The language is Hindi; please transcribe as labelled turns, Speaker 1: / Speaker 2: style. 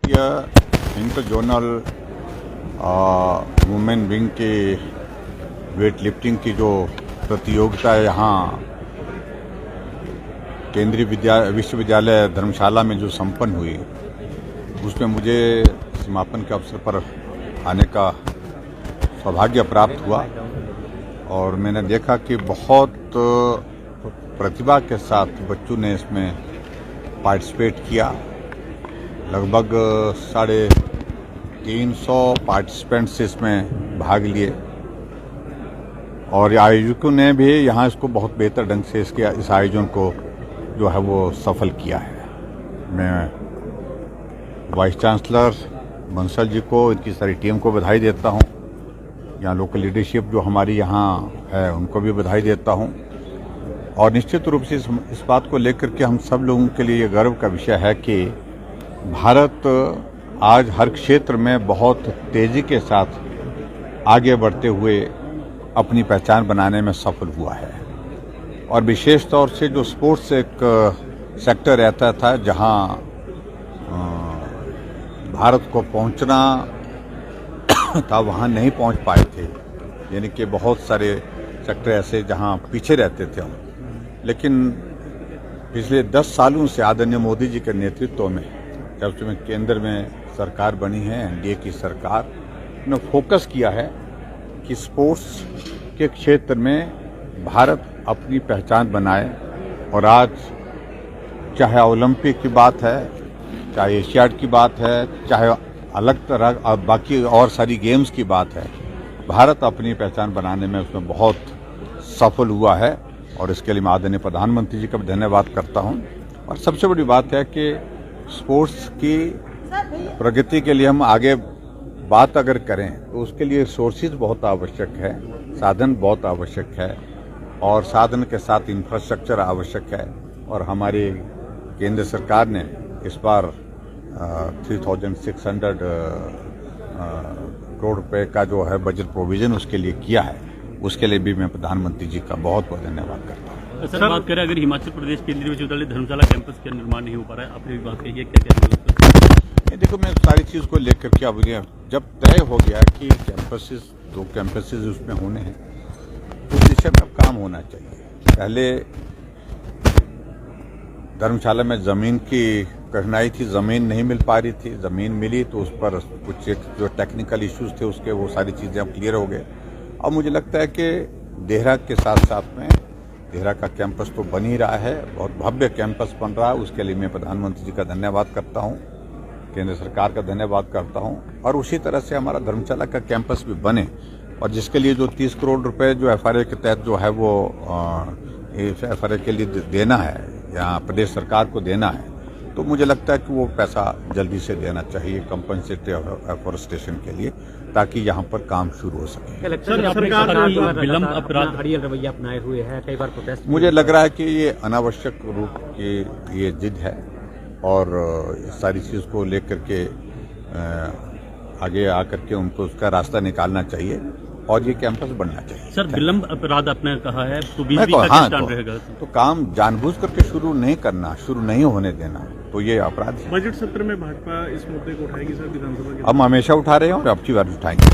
Speaker 1: भारतीय इंटर जोनल वुमेन विंग की वेट लिफ्टिंग की जो प्रतियोगिता यहाँ केंद्रीय विश्वविद्यालय धर्मशाला में जो संपन्न हुई, उसमें मुझे समापन के अवसर पर आने का सौभाग्य प्राप्त हुआ और मैंने देखा कि बहुत प्रतिभा के साथ बच्चों ने इसमें पार्टिसिपेट किया। लगभग 350 पार्टिसिपेंट्स इसमें भाग लिए और आयोजकों ने भी यहाँ इसको बहुत बेहतर ढंग से इस आयोजन को जो है वो सफल किया है। मैं वाइस चांसलर बंसल जी को, इनकी सारी टीम को बधाई देता हूँ। यहाँ लोकल लीडरशिप जो हमारी यहाँ है उनको भी बधाई देता हूँ और निश्चित रूप से इस बात को लेकर के हम सब लोगों के लिए ये गर्व का विषय है कि भारत आज हर क्षेत्र में बहुत तेजी के साथ आगे बढ़ते हुए अपनी पहचान बनाने में सफल हुआ है और विशेष तौर से जो स्पोर्ट्स एक सेक्टर रहता था जहां भारत को पहुंचना था, वहां नहीं पहुंच पाए थे। यानी कि बहुत सारे सेक्टर ऐसे जहां पीछे रहते थे हम, लेकिन पिछले 10 सालों से आदरणीय मोदी जी के नेतृत्व में जब से केंद्र में सरकार बनी है, एनडीए की सरकार ने फोकस किया है कि स्पोर्ट्स के क्षेत्र में भारत अपनी पहचान बनाए और आज चाहे ओलंपिक की बात है, चाहे एशियाड की बात है, चाहे अलग तरह बाकी और सारी गेम्स की बात है, भारत अपनी पहचान बनाने में उसमें बहुत सफल हुआ है और इसके लिए मैं आदरणीय प्रधानमंत्री जी का भी धन्यवाद करता हूं। और सबसे बड़ी बात है कि स्पोर्ट्स की प्रगति के लिए हम आगे बात अगर करें तो उसके लिए रिसोर्सेज बहुत आवश्यक है, साधन बहुत आवश्यक है और साधन के साथ इंफ्रास्ट्रक्चर आवश्यक है। और हमारी केंद्र सरकार ने इस बार 3600 करोड़ रुपए का जो है बजट प्रोविजन उसके लिए किया है, उसके लिए भी मैं प्रधानमंत्री जी का बहुत बहुत धन्यवाद करता हूँ।
Speaker 2: सर, बात करें अगर हिमाचल प्रदेश केंद्रीय विश्वविद्यालय धर्मशाला कैंपस का निर्माण नहीं हो पा रहा है, आपने भी बात कही है, क्या क्या?
Speaker 1: देखो, मैं सारी चीज़ को लेकर के अब जब तय हो गया कि दो कैंपसेस उसमें होने हैं, उस दिशा में अब काम होना चाहिए। पहले धर्मशाला में ज़मीन की कठिनाई थी, ज़मीन नहीं मिल पा रही थी, ज़मीन मिली तो उस पर कुछ जो टेक्निकल इश्यूज थे उसके वो सारी चीज़ें अब क्लियर हो गए। अब मुझे लगता है कि देहरा के साथ साथ में देहरा का कैंपस तो बन ही रहा है, बहुत भव्य कैंपस बन रहा है। उसके लिए मैं प्रधानमंत्री जी का धन्यवाद करता हूँ, केंद्र सरकार का धन्यवाद करता हूँ और उसी तरह से हमारा धर्मशाला का कैंपस भी बने और जिसके लिए जो 30 करोड़ रुपए जो एफआरए के तहत जो है वो एफआरए के लिए देना है या प्रदेश सरकार को देना है, तो मुझे लगता है कि वो पैसा जल्दी से देना चाहिए कंपनसेटरी एफोरेस्टेशन के लिए, ताकि यहाँ पर काम शुरू हो सके।
Speaker 2: सरकार विलंब अपराध
Speaker 3: हड़ियल रवैया अपनाए हुए है, कई बार प्रोटेस्ट।
Speaker 1: मुझे लग रहा है कि ये अनावश्यक रूप की ये जिद है और इस सारी चीज़ को लेकर के आगे आकर के उनको उसका रास्ता निकालना चाहिए और ये कैंपस बनना चाहिए।
Speaker 2: सर, विलंब अपराध आपने कहा है तो रहेगा
Speaker 1: तो काम जानबूझ करके शुरू नहीं करना, शुरू नहीं होने देना, तो ये अपराध है।
Speaker 4: बजट सत्र में भाजपा इस मुद्दे को उठाएगी सर विधानसभा के?
Speaker 1: हम हमेशा उठा रहे हैं और अब की बार उठाएंगे।